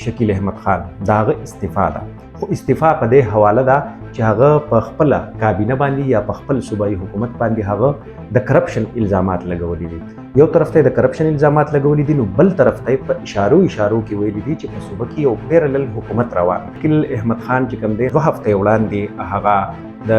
شکیل احمد خان دا هغه استعفا ده، خو استعفا په دې حواله ده چې هغه په خپله کابینه باندې یا په خپل صوبایي حکومت باندې هغه د کرپشن الزامات لګولي دي. یو طرف ته د کرپشن الزامات لګولي دي، نو بل طرف ته په اشارو کې ویلي دي چې په صوبه کې یو پیرلل حکومت روان. شکیل احمد خان چې کوم دی 2 هفتې وړاندې هغه د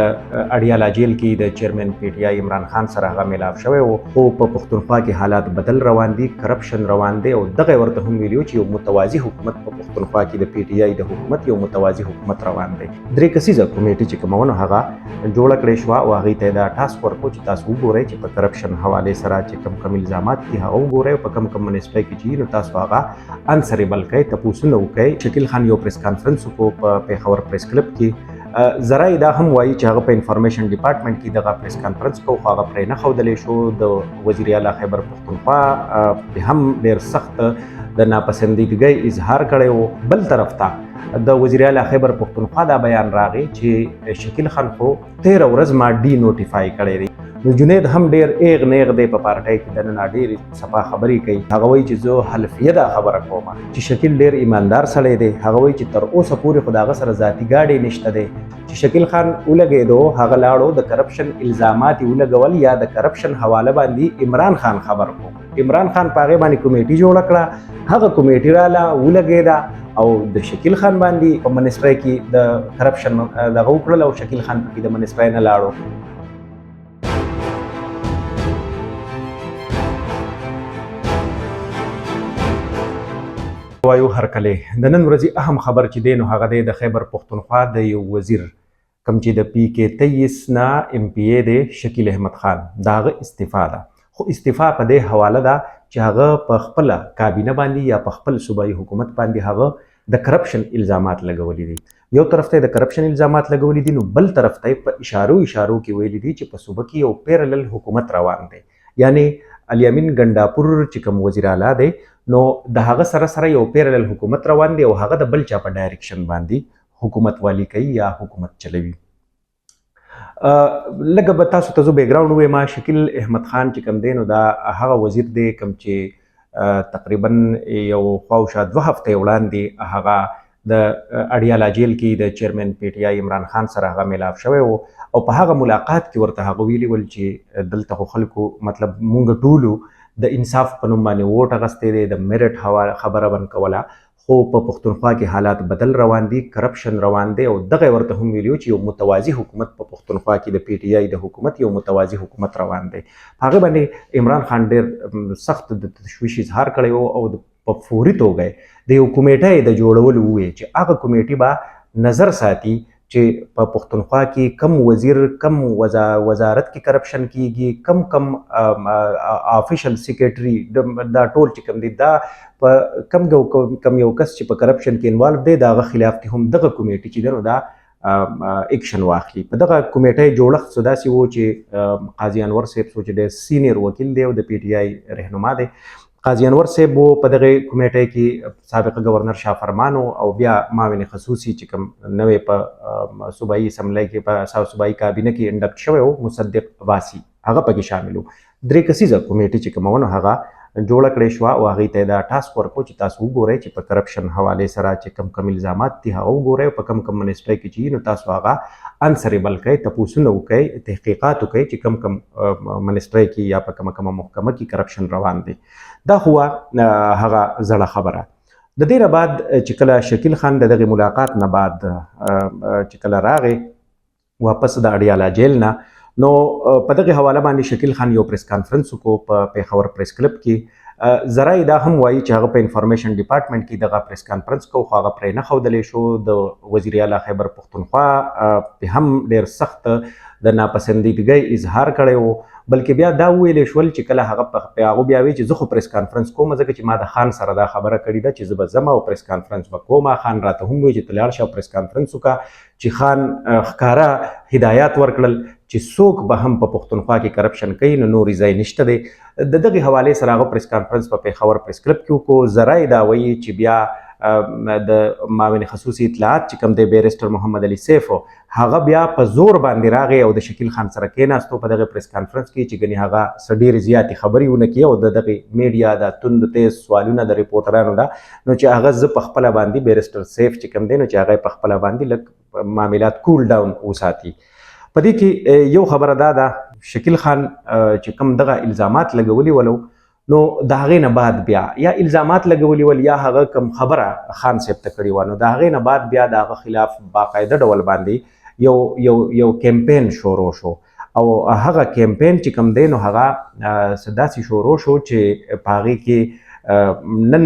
اډیالا جیل کې د چیرمن پی ټی آی عمران خان سره هغه میلاپ شوی و، خو په پښتونخوا کې حالات بدل روان دي، کرپشن روان دی او دغه ورته هم ویلي چې یو متوازي حکومت په پښتونخوا کې د پی ټی آی د حکومت یو متوازي حکومت روان دی. 3 کسیزه کمیټه چې کومه ونه هغه جوړه کړې شوه او هغې ته دا ټاسک ورکړو چې تاسو وګورئ چې په کرپشن حوالې سره چې کم الزامات دي هغه وګورئ، په کم منسپلۍ کې چې نو تاسو هغه انسریبل کړئ، تپوسونه وکړئ. شکیل خان یو پریس کانفرنس وکړو په پیښور پریس کلب کې. ذرایع دا هم وایي چې هغه په انفارمیشن ډپارټمنټ کې دغه پریس کانفرنس کو خو هغه پرې نه ښودلی شو. د وزیر اعلی خیبر پښتونخوا هم ډېر سخت د ناپسندیدګۍ اظهار کړی و. بل طرف ته د وزیر اعلی خیبر پښتونخوا دا بیان راغی چې شکیل خان خو 13 ورځ ما ډي نوټیفای کړی دی. نو جنید هم ډېر ایغ نیغ دی په پارټۍ کې دننه ډېرې صفا خبرې کوي. هغه وایي چې زه حلفیه دا خبره کوم چې شکیل ډېر ایماندار سړی دی. هغه وایي چې تر اوسه پورې خو د هغه سره ذاتي ګاډی نشته دی. چې شکیل خان ولګېدو هغه لاړو د کرپشن الزامات یې ولګول یا د کرپشن حواله باندې عمران خان خبر کو. عمران خان په هغې باندې کمیټي جوړه کړه، هغه کمیټي راله ولګېده او د شکیل خان باندې په منسټرۍ کې د کرپشن دغه وکړل او شکیل خان پکې د منسټرۍ نه لاړو. وایو هرکلې د نن ورځې اهم خبر چې دی نو هغه دی د خیبر پښتونخوا د یو وزیر کوم چې د پی کې 23 نه ایم پی ای دی شکیل احمد خان دا هغه استعفا ده، خو استعفا په دې حواله ده چې هغه په خپله کابینه باندې یا په خپل صوبایي حکومت باندې هغه د کرپشن الزامات لګولي دي. یو طرف ته د کرپشن الزامات لګولي دي، نو بل طرف ته په اشارو کې ویلي دي چې په صوبه کې یو پیرلل حکومت روان دی. یعنی الیامین ګنډاپور چې کوم وزیر اعلی دی نو د هغه سره یو پیرلل حکومت روان دی او هغه د بل چا په ډایرکشن باندې حکومت والی کوي یا حکومت چلوي. لږه به تاسو ته زه بیکګراونډ ووایم. شکیل احمد خان چې کوم دی نو دا هغه وزیر دی کوم چې تقریبا یو خواوشا 2 هفتې وړاندې هغه د اډیالا جیل کې د چیرمن پی ټی آی عمران خان سره هغه میلاپ شوی و او په هغه ملاقات کې ورته هغه ویلي ول چې دلته خو خلکو مطلب مونږ ټولو د انصاف په نوم باندې ووټ اخیستی دی، د میرټ خبره بن کوله، خو په پښتونخوا کې حالات بدل روان دي، کرپشن روان دی او دغه ورته هم ویلي چې یو متوازي حکومت په پښتونخوا کې د پی ټی آی د حکومت یو متوازي حکومت روان دی. هغه باندې عمران خان ډېر سخت د تشویش اظهار کړی و او په فوري توګه د یو کمیټه د جوړولو وویل چې هغه کمیټې به نظر ساتي چې په پښتونخوا کې کم وزیر کم وزارت کې کرپشن کیږي، کم افیشل سیکریټري دا ټول چې کوم دي دا په کم یو کس چې په کرپشن کې انوالو دی د هغه خلاف هم دغه کمیټې چې دی نو دا اکشن واخلي. په دغه کمیټې جوړښت څه داسې و چې قاضي انور صاحب چې ډېر سینیر وکیل دی او د پی ټی آی رهنما دی، قاضي انور صاحب په دغه کمیټې کې سابق گورنر شاه فرمان او بیا معاون خصوصي چې کوم نوې په صوبایي اسمبلی کې په صوبایي کابینه کې انډکټ شوی و مصدق واسی هغه پکې شامل و. 3 کسیزه کمیټې چې کومه ونه هغه جوړه کړې شوه او هغې ته دا ټاسک ورکړو چې تاسو وګورئ چې په کرپشن حوالې سره چې کم الزامات دي هغه وګورئ او په کم منسټرۍ کې چې نو تاسو هغه انسریبل کړئ، تپوسونه وکړئ، تحقیقات وکړئ چې کم منسټرۍ کې یا په کومه محکمه کې کرپشن روان دی. دا خو هغه زړه خبره. د دې نه بعد چې کله شکیل خان د دغې ملاقات نه بعد چې کله راغی واپس د اډیالا جیل نه نو په دغې حواله باندې شکیل خان یو پریس کانفرنس وکړو په پیښور پریس کلب کې. ذرایع دا هم وایي چې هغه په انفارمیشن ډپارټمنټ کې دغه پریس کانفرنس کو خو هغه پرې نه ښودلی شو. د وزیر اعلی خیبر پښتونخوا هم ډېر سخت د ناپسندیدګۍ اظهار کړی و، بلکې بیا دا وویلی شول چې کله هغه په هغو بیا وی چې زه خو پریس کانفرنس کوم ځکه چې ما د خان سره دا خبره کړې ده چې زه به ځم او پریس کانفرنس به کوم. خان راته هم وایي چې ته لاړ شه او پریس کانفرنس وکړه چې خان ښکاره هدایات ورکړل چې څوک به هم په پښتونخوا کې کرپشن کوي نو نورې ځای نشته دی. د دغې حوالې سره هغه پریس کانفرنس په پېښور پریس کلب کې وکړو. ذرایع دا وایي چې بیا د معاون خصوصي اطلاعات چې کوم دی بیرسټر محمد علي سیف هغه بیا په زور باندې راغی او د شکیل خان سره کېناستو په دغه پریس کانفرنس کې چې ګنې هغه څه ډېرې زیاتې خبرې ونه کړي او د دغې میډیا د توند تیز سوالونه د ریپورټرانو ده نو چې هغه زه په خپله باندې بیرسټر سیف چې کوم دی نو چې هغه په خپله باندې لږ معاملات کول ډاون وساتي. په دې کې یو خبره دا ده شکیل خان چې کوم دغه الزامات لګولي ولو نو د هغې نه بعد بیا یا الزامات لګولي ول یا هغه کوم خبره خان صاحب ته کړې وه نو د هغې نه بعد بیا د هغه خلاف باقاعده ډول باندې یو کیمپین شروع شو او هغه کیمپین چې کوم دی نو هغه داسې شروع شو چې په هغې کې نن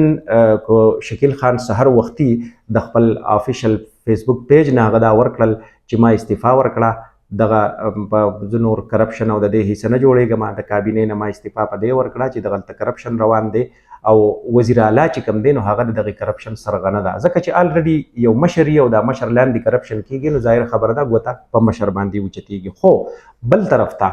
شکیل خان سحر وختي د خپل آفیشل فیسبوک پیج نه هغه دا ورکړل چې ما استعفا ورکړه دغه زه نور کرپشن او د دې حصه نه جوړېږم د کابینې نه ما استعفا په دې ورکړه چې دغلته کرپشن روان دی او وزیر اعلی چې کوم دی نو هغه د دغې کرپشن سرغنه ده ځکه چې الریډي یو مشر او دا مشر لاندې کرپشن کیږي نو ظاهر خبره ده ګوته په مشر باندې اوچتېږي. خو بل طرف ته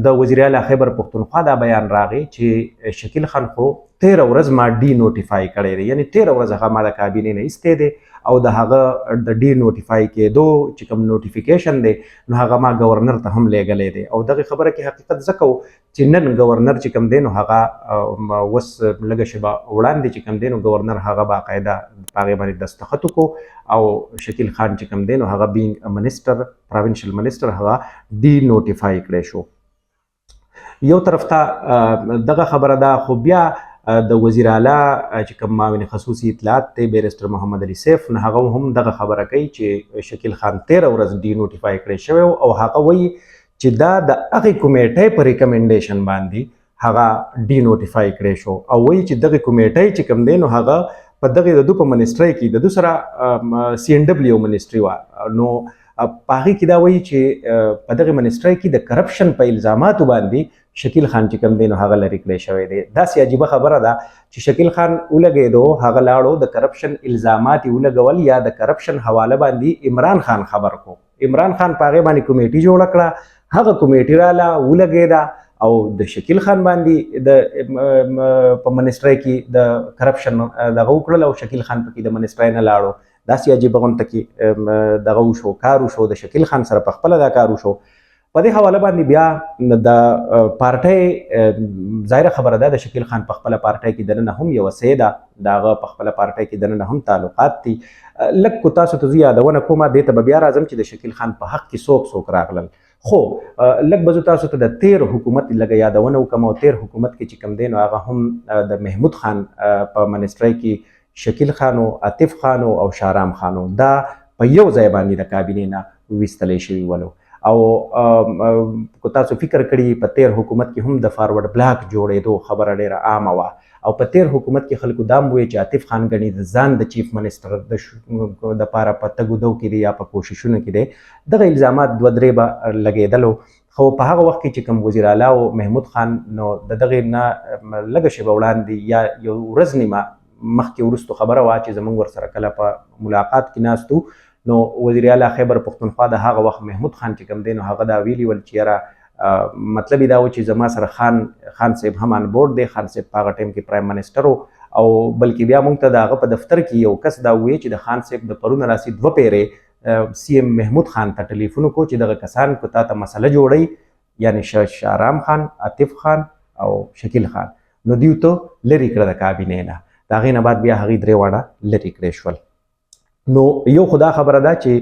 د وزیر اعلی خیبر پښتونخوا دا بیان راغی چې شکیل خان خو 13 ورځ ما ډي نوټیفای کړی دی یعنی 13 ورځ هغه ما د کابینې نه ایستی دی او د هغه د ډي نوټیفای کېدو چې کوم نوټیفیکیشن دی نو هغه ما گورنر ته هم لیږلی دی او دغې خبره کې حقیقت ځکه و چې نن گورنر چې کوم دی نو هغه اوس لږه شیبه وړاندې چې کوم دی نو گورنر هغه باقاعده په هغې باندې دستخط وکړو او شکیل خان چې کوم دی نو هغه بینګ منسټر پروینشل منسټر هغه ډي نوټیفای کړی شو. یو طرف ته دغه خبره ده خو بیا د وزیر اعلی چې کوم معاون خصوصي اطلاعات دی بیرسټر محمد علي سیف نو هغه هم دغه خبره کوي چې شکیل خان 13 ورځ ډي نوټیفای کړی شوی او هغه وایي چې دا د هغې کمیټۍ په ریکمنډیشن باندې هغه ډي نوټیفای کړی شو او وایي چې دغې کمیټۍ چې کوم دی نو هغه په دغې د دو په منسټرۍ کې د دو سره سی ان ډبلیو منسټري وه نو په هغې کې دا وایي چې په دغې منسټرۍ کې د کرپشن په الزاماتو باندې شکیل خان چې کوم دی نو هغه لرې کړی شوی دی. داسې عجیبه خبره ده چې شکیل خان ولګېدو هغه لاړو د کرپشن الزامات یې ولګول یا د کرپشن حواله باندې عمران خان خبر کو. عمران خان په هغې باندې کمیټي جوړه کړه هغه کمیټي راله ولګېده او د شکیل خان باندې د په منسټرۍ کې د کرپشن دغه وکړل او شکیل خان پکې د منسټرۍ نه لاړو. داسې عجیبه غونته کې دغه وشو کار وشو د شکیل خان سره په خپله دا کار وشو. په دې حواله باندې بیا د پارټۍ ظاهره خبره ده د شکیل خان په خپله پارټۍ کې دننه هم یوه سی ده د هغه په خپله پارټۍ کې دننه هم تعلقات دي. لږ کو تاسو ته زه یادونه کوم دې ته به بیا راځم چې د شکیل خان په حق کې څوک راغلل خو لږ به زه تاسو ته د 13 حکومت لږه یادونه وکړم او 13 حکومت کې چې کوم دی نو هغه هم د محمود خان په منسټرۍ کې شکیل خانو عاطف خانو او شارام خانو دا په یو ځای باندې د کابینې نه ویستلی شوي ولو او کو تاسو فکر کړي په 13 حکومت کې هم د فارورډ بلاک جوړېدو خبره ډېره عامه وه او په 13 حکومت کې خلکو دا هم وایي چې عاطف خان ګڼي د ځان د چیف منسټر دپاره په تګ و دو کې دی یا په کوششونو کې دی دغه الزامات 2-3 به لګېدلو خو په هغه وخت کې چې کوم وزیر اعلی او محمود خان نو د دغې نه لږه شیبه وړاندې یا یو ورځ نیمه مخکې وروستو خبره وه چې زموږ ورسره کله په ملاقات کې ناستو نو وزیر اعلی خیبر پښتونخوا د هغه وخت محمود خان چې کوم دی نو هغه دا ویلي ول چې یاره مطلب یې دا و چې زما سره خان صاحب هم آن بورډ دی خان صاحب په هغه ټایم کې پرایم منسټر او بلکې بیا موږ ته د هغه په دفتر کې یو کس دا وویل چې د خان صاحب د پرونه راسي 2 پیرې سی ایم محمود خان ته ټلیفون وکړو چې دغه کسان کو تا ته مسله جوړوي یعنی شارام خان عاطف خان او شکیل خان نو دیو ته لرې کړه د کابینې نه د هغې نه بعد بیا هغې 3 واړه لرې کړی شول. نو یو خدا خبره ده چې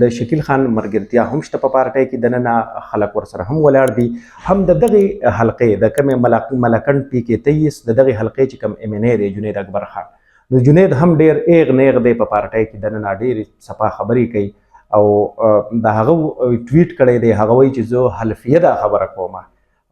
د شکیل خان مرګرتیا هم شته په پارټۍ کې دننه خلک ورسره هم ولاړ دي هم د دغې حلقې د کومې ملکنډ پی کې 23 د دغې حلقې چې کوم ایم ان ای دی جنید اکبر خان نو جنید هم ډېر ایغ نیغ دی په پارټۍ کې دننه ډېرې صفا خبرې کوي او د هغه ټویټ کړی دی هغه وایي چې زه حلفیه دا خبره کوم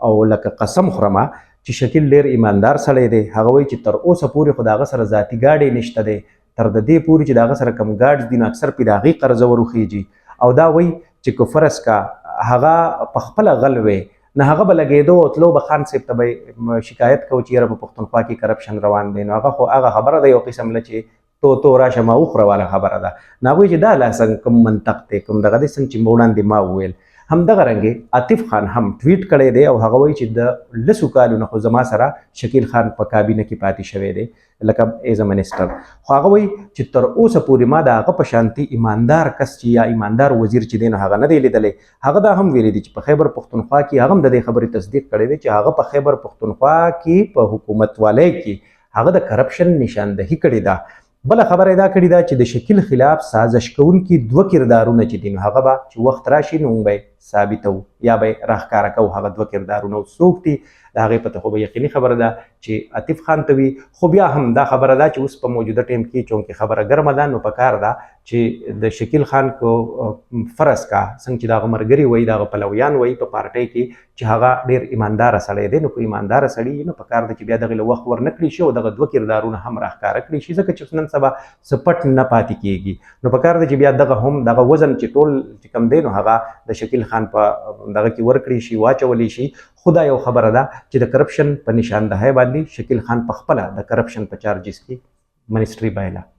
او لکه قسم خورمه چې شکیل ډېر ایماندار سړی دی هغه وایي چې تر اوسه پورې خو د هغه سره ذاتي ګاډی نشته دی تر د دې پورې چې د هغه سره کم ګاډز دي نو اکثر پې د هغې قرضه وروخیږي او دا وایي چې که فرض کا هغه په خپله غل وی نه هغه به لګېدو او تلو به خان صاحب ته به شکایت کوو چې یاره په پښتونخوا کې کرپشن روان دی نو هغه خو هغه خبره ده یو قسم له چې تو راشه ما وخوره واله خبره ده نو هغوی چې دا لا څنګه کوم منطق دی کوم دغه دی څنګه چې وړاندې ما وویل همدغه رنګې عاطف خان هم ټویټ کړی دی او هغه وایي چې د لسو کالو نه خو زما سره شکیل خان په کابینه کې پاتې شوی دی لکه ایز ا منسټر، خو هغه وایي چې تر اوسه پورې ما د هغه په شانتي ایماندار کس چې یا ایماندار وزیر چې دی نو هغه نه دی لیدلی. هغه دا هم ویلی دی چې په خیبر پښتونخوا کې هغه هم د دې خبرې تصدیق کړی دی چې هغه په خیبر پښتونخوا کې په حکومتوالۍ کې هغه د کرپشن نشاندهي کړې ده. بله خبره دا کړې ده چې د شکیل خلاف سازش کوونکي دوه کردارونه چې دي نو هغه به چې وخت راشي نو موږ به ثابتو یا به راښکاره کوو هغه دوه کردارونه څوک دي. د هغې پته خو به یقیني خبره ده چې عاطف خان ته وي، خو بیا هم دا خبره ده چې اوس په موجوده ټیم کې چونکې خبره ګرمه ده نو پکار ده چې د شکیل خان کو فرض کا څنګه چې دغه ملګري وایي دغه پلویان وایي په پارټۍ کې چې هغه ډېر ایمانداره سړی دی، نو که ایمانداره سړي نو پکار ده چې بیا دغې له وخت ورنه کړي شي او دغه دوه کردارونه هم راښکاره کړي شي، ځکه چې نن سبا څه پټ نه پاتې کېږي. نو پکار ده چې بیا دغه هم دغه وزن چې ټول چې کوم دی نو هغه د شکیل خان په دغه کې ورکړي شي، واچولی شي. خو دا یو خبره ده چې د کرپشن په نشاندهۍ باندې شکیل خان په خپله د کرپشن په چارجز کې منسټري بایله.